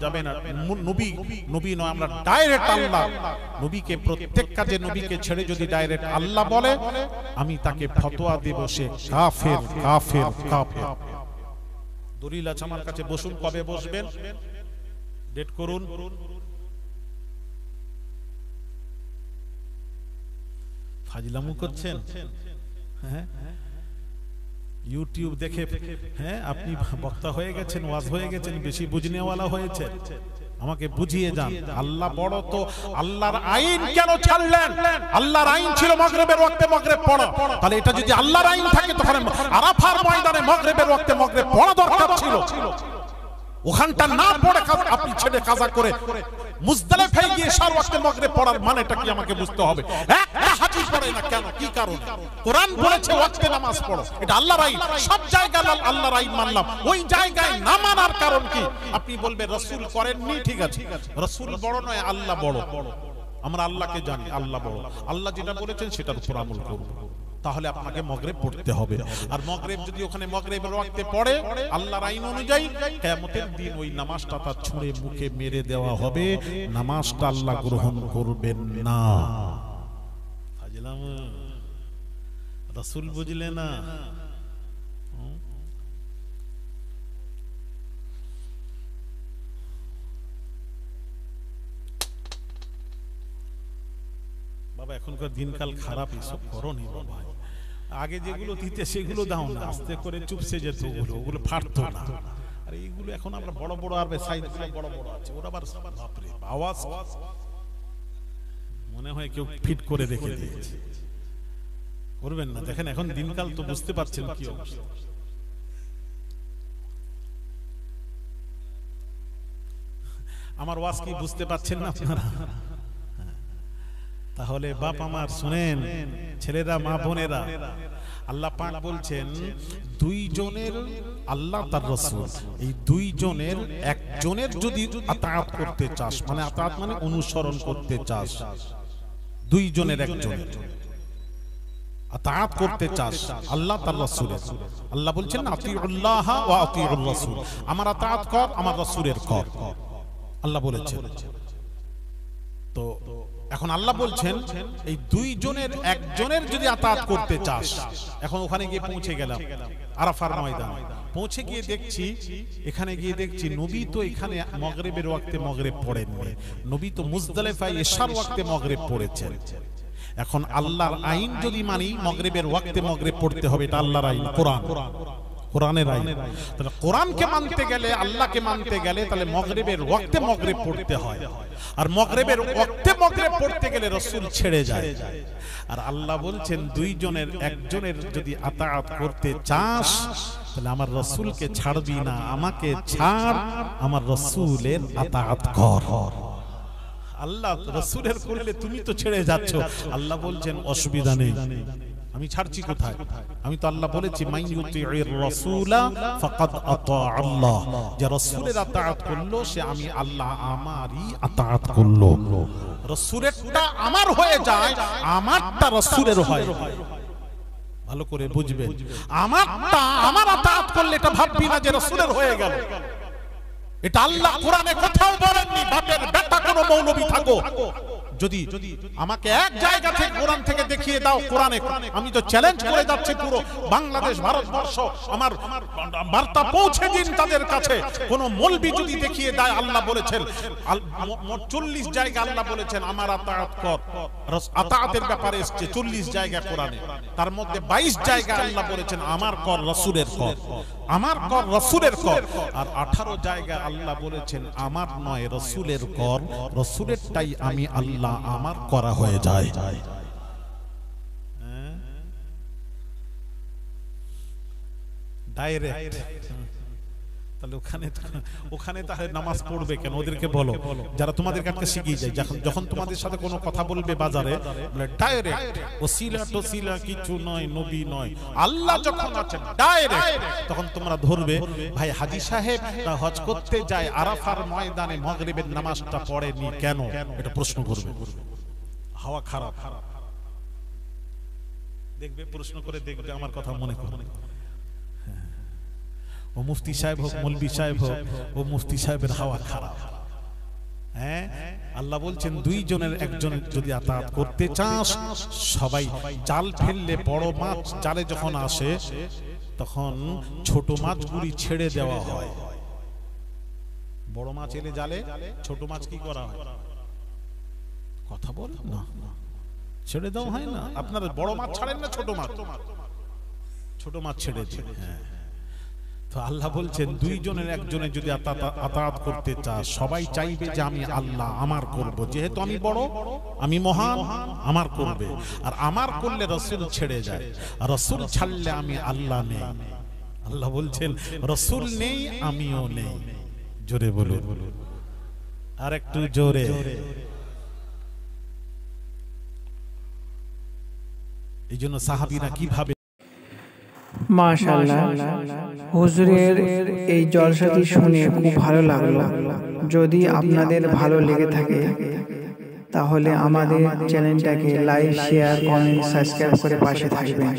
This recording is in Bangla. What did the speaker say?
যাবে না, নবী নবী নয়, আমরা ডাইরেক্ট আল্লাহ। নবীকে প্রত্যেক কাজে নবীকে ছেড়ে যদি ডাইরেক্ট আল্লাহ বলে, আমি তাকে ফতোয়া দেব সে কাফের কাফের কাফের। দলিল আছে আমার কাছে, বসুন। কবে বসবেন ডেট করুন। ফাজলামু করছেন? হ্যাঁ, ইউটিউব দেখে হ্যাঁ আপনি বক্তা হয়ে গেছেন, ওয়াজ হয়ে গেছেন, বেশি বুঝনেওয়ালা হয়েছে। আমাকে বুঝিয়ে যান। আল্লাহ বড় তো আল্লাহর আইন কেন ছাড়লেন? আল্লাহর আইন ছিল মাগরিবের ওয়াক্তে মাগরিব পড়া। তাহলে এটা যদি আল্লাহর আইন থাকে তাহলে আরাফার ময়দানে মাগরিবের ওয়াক্তে মাগরিব পড়া দরকার ছিল। ওখানটা না পড়ে আপনি ছেড়ে কাজা করে মুজদালিফায় গিয়ে সার ওয়াক্তে মাগরিব পড়ার মানেটা কি আমাকে বুঝতে হবে। একটা হাজি পড়ে না কেন, কি কারণে? কোরআন বলেছে ওয়াক্তে নামাজ পড়ো, এটা আল্লাহর আইন। সব জায়গায় আল্লাহর আইন মানলাম, ওই জায়গায় না মানার কারণ কি? আপনি বলবেন রাসূল করেননি, ঠিক আছে, রাসূল বড় নয়, আল্লাহ বড়। আমরা আল্লাহকে জানি, আল্লাহ বড়। আল্লাহ যেটা বলেছেন সেটার উপর আমল করব। তাহলে আপনাকে মাগরিব পড়তে হবে। আর মাগরিব যদি ওখানে মাগরিবের ওয়াক্তে পড়ে আল্লাহর আইন অনুযায়ী, কিয়ামতের দিন ওই নামাজটা তার ছুঁড়ে মুখে মেরে দেওয়া হবে। নামাজটা আল্লাহ গ্রহণ করবেন না। বুঝলাম? রাসূল বুঝলে না? বাবা এখনকার দিনকাল খারাপ, এসব করনি বাবা। আগে যেগুলো দিতে সেগুলো দাও না, আস্তে করে চুপসে যেত, ওগুলো ফাটতো না। আর এইগুলো এখন আমরা বড় বড় আর সাইজগুলো বড় বড় আছে, ওরা আবার বাপরে আওয়াজ মনে হয় কেউ ফিট করে রেখে দিয়েছে। করবেন না, দেখেন এখন দিনকাল তো বুঝতে পারছেন কি অবস্থা। আমার ওয়াজ কি বুঝতে পারছেন না আপনারা? তাহলে বাপ আমার শুনেন, ছেলেরা, মা বোনেরা, আল্লাহ পাক বলছেন দুইজনের, আল্লাহ তার রাসূল, এই দুইজনের একজনের যদি আতাআত করতে চাস, মানে আতাআত মানে অনুসরণ করতে চাস, দুইজনের একজনের আতাআত করতে চাস আল্লাহ তার রাসূলের, আল্লাহ বলছেন আতিউল্লাহ ওয়া আতিউর রাসূল, আমার আতাআত কর, আমার রাসূলের কর, আল্লাহ বলেছেন। তো এখন আল্লাহ বলছেন এই দুইজনের একজনের যদি আতাআত করতে চাস, এখন ওখানে গিয়ে পৌঁছে গেলাম আরাফার ময়দানে, পৌঁছে গিয়ে দেখছি, এখানে গিয়ে দেখছি নবী তো এখানে মাগরিবের ওয়াক্তে মাগরিব পড়েননি, নবী তো মুজদালিফায় ইশার ওয়াক্তে মাগরিব পড়েছেন। এখন আল্লাহর আইন যদি মানি মাগরিবের ওয়াক্তে মাগরিব পড়তে হবে, এটা আল্লাহর আইন, কোরআন, কোরআনের আইন। তাহলে কোরআনকে মানতে গেলে, আল্লাহকে মানতে গেলে তাহলে মাগরিবের ওয়াক্তে মাগরিব পড়তে হয়। আর মাগরিবের ওয়াক্তে মাগরিব পড়তে গেলে রাসূল ছেড়ে যায়। আর আল্লাহ বলছেন দুইজনের একজনের যদি আতাআত করতে চাস তাহলে আমার রাসূলকে ছাড়বি না, আমাকে ছাড়, আমার রাসূলের আতাআত কর। আল্লাহ রাসূলের করলে তুমি তো ছেড়ে যাচ্ছ, আল্লাহ বলছেন অসুবিধা নেই, আমি ছাড়ছি কোথায়? আমি তো আল্লাহ বলেছি মান ইউতিউর রাসূলা ফাকাদ আতা আল্লাহ, যে রাসূলের আতাআত করলো সে আমি আল্লাহ আমারই আতাআত করলো। রাসূলেরটা আমার হয়ে যায়, আমারটা রাসূলের হয়। ভালো করে বুঝবেন, আমারটা আমার আতাআত করলে এটা ভাববি না যে রাসূলের হয়ে গেল। এটা আল্লাহ কোরআনে কোথাও বলেননি বাপের বেটা কোনো মৌলবী থাকো, যদি আমাকে এক জায়গা থেকে কোরআন থেকে দেখিয়ে দাও কোরআনে, আমি তো চ্যালেঞ্জ করে যাচ্ছি পুরো বাংলাদেশ ভারতবর্ষ, আমার বার্তা পৌঁছে দিন তাদের কাছে। কোন মৌলবী যদি দেখিয়ে দেয় আল্লাহ বলেছেন 40 জায়গা আল্লাহ বলেছেন আমার আতাআত কর, আতাআতের ব্যাপারে এসেছে 40 জায়গা কোরআনে, তার মধ্যে 22 জায়গা আল্লাহ বলেছেন আমার কর, রাসূলের কর, আমার কর, রাসূলের কর। আর 18 জায়গা আল্লাহ বলেছেন আমার নয় রাসূলের কর, রাসূলেরটাই আমি আল্লাহ আমার করা হয়ে যায়। ডাইরেক্ট। তাহলে ওখানে তাহলে নামাজ পড়বে কেন? ওদেরকে বলো, যারা তোমাদের কাছে শিখিয়ে যায়, যখন তোমাদের সাথে কোনো কথা বলবে বাজারে, বলে ডাইরেক্ট, ওসিলা টসিলা কিছু নয়, নবী নয়, আল্লাহ যখন আছেন ডাইরেক্ট, তখন তোমরা ধরবে ভাই হাজী সাহেব হজ করতে যায় আরাফার ময়দানে মাগরিবের নামাজটা পড়েনি কেন, এটা প্রশ্ন করবে। হাওয়া খারাপ, দেখবে প্রশ্ন করে দেখবে, আমার কথা মনে করে। ও মুফতি সাহেব হোক, মৌলবী সাহেব হোক, ও মুফতি সাহেবের হাওয়া খারাপ। হ্যাঁ, আল্লাহ বলছেন দুইজনের একজন যদি আতাত করতে চাস, সবাই জাল ফেললে বড় মাছ জালে যখন আসে তখন ছোট মাছগুলি ছেড়ে দেওয়া হয়। বড় মাছ এলে জালে, ছোট মাছ কি করা হয়? কথা বলেন না, ছেড়ে দেওয়া হয় না? আপনারা বড় মাছ ছাড়েন না ছোট মাছ? ছোট মাছ ছেড়ে দিন। হ্যাঁ, তো আল্লাহ বলছেন দুইজনের একজনে যদি আতাত করতে চায়, সবাই চাইবে যে আমি আল্লাহ আমার করব, যেহেতু আমি বড়, আমি মহান, আমার করবে। আর আমার করলে রাসূল ছেড়ে যায়, আর রাসূল ছাড়লে আমি আল্লাহ নেই। আল্লাহ বলছেন রাসূল নেই, আমিও নেই। জোরে বলুন, আর একটু জোরে। এই জন্য সাহাবীরা কিভাবে, মাশাআল্লাহ, হুজুরের এই জলসাটি শুনে খুব ভালো লাগলো। যদি আপনাদের ভালো লেগে থাকে তাহলে আমাদের চ্যানেলটাকে লাইক, শেয়ার, কমেন্ট, সাবস্ক্রাইব করে পাশে থাকবেন।